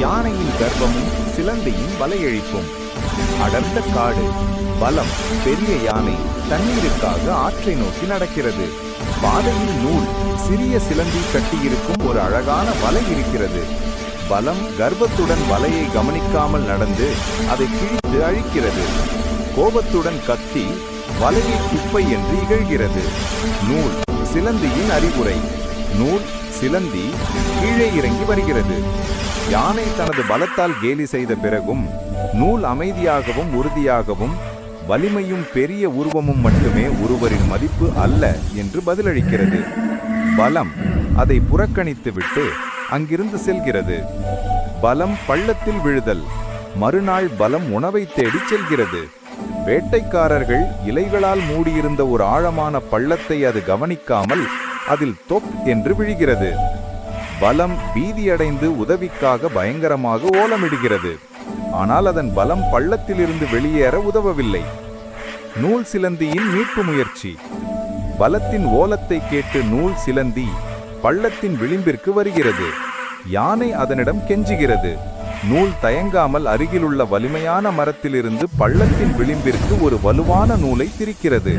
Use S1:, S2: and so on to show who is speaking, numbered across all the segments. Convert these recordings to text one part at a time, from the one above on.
S1: யானையின் கர்ப்பமும் சிலந்தியின் வலையழிப்பும். அடர்ந்த காடு, பலம். பெரிய யானை தண்ணீருக்காக ஆற்றை நோக்கி நடக்கிறது. பாதையில் நூல், சிறிய சிலந்தி கட்டியிருக்கும் ஒரு அழகான வலை இருக்கிறது. பலம் கர்ப்பத்துடன் வலையை கவனிக்காமல் நடந்து அதை கிழித்து அழிக்கிறது. கோபத்துடன் கத்தி வலையை குப்பை என்று இகழ்கிறது. நூல், சிலந்தியின் அறிவுரை. நூல், சிலந்தி கீழே இறங்கி வருகிறது. யானை தனது பலத்தால் கேலி செய்த பிறகும் நூல் அமைதியாகவும் உறுதியாகவும், வலிமையும் பெரிய உருவமும் மட்டுமே ஒருவரின் மதிப்பு அல்ல என்று பதிலளிக்கிறது. பலம் அதை புறக்கணித்துவிட்டு அங்கிருந்து செல்கிறது. பலம் பள்ளத்தில் விழுதல். மறுநாள் பலம் உணவை தேடி செல்கிறது. வேட்டைக்காரர்கள் இலைகளால் மூடியிருந்த ஒரு ஆழமான பள்ளத்தை அது கவனிக்காமல் அதில் தொப் என்று விழுகிறது. பலம் பீதியடைந்து உதவிக்காக பயங்கரமாக ஓலமிடுகிறது. ஆனால் அதன் பலம் பள்ளத்திலிருந்து வெளியேற உதவவில்லை. நூல் சிலந்தியின் மீட்பு முயற்சி. பலத்தின் ஓலத்தை கேட்டு நூல் சிலந்தி பள்ளத்தின் விளிம்பிற்கு வருகிறது. யானை அதனிடம் கெஞ்சுகிறது. நூல் தயங்காமல் அருகிலுள்ள வலிமையான மரத்திலிருந்து பள்ளத்தின் விளிம்பிற்கு ஒரு வலுவான நூலை திரிக்கிறது.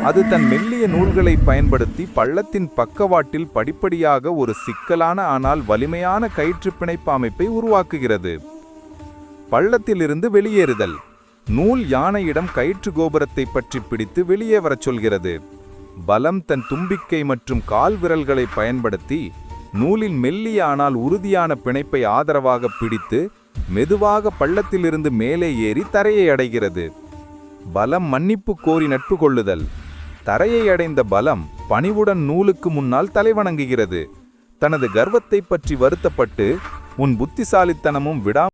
S1: அது தன் மெல்லிய நூல்களை பயன்படுத்தி பள்ளத்தின் பக்கவாட்டில் படிப்படியாக ஒரு சிக்கலான ஆனால் வலிமையான கயிற்று பிணைப்பு அமைப்பை உருவாக்குகிறது. பள்ளத்திலிருந்து வெளியேறுதல். நூல் யானையிடம் கயிற்று கோபுரத்தை பற்றி பிடித்து வெளியே வரச் சொல்கிறது. பலம் தன் தும்பிக்கை மற்றும் கால் விரல்களை பயன்படுத்தி நூலின் மெல்லிய ஆனால் உறுதியான பிணைப்பை ஆதரவாக பிடித்து மெதுவாக பள்ளத்திலிருந்து மேலே ஏறி தரையை அடைகிறது. பலம் மன்னிப்பு கோரி நட்பு கொள்ளுதல். தரையை அடைந்த பலம் பணிவுடன் நூலுக்கு முன்னால் தலைவணங்குகிறது. தனது கர்வத்தை பற்றி வருத்தப்பட்டு, உன் புத்திசாலித்தனமும்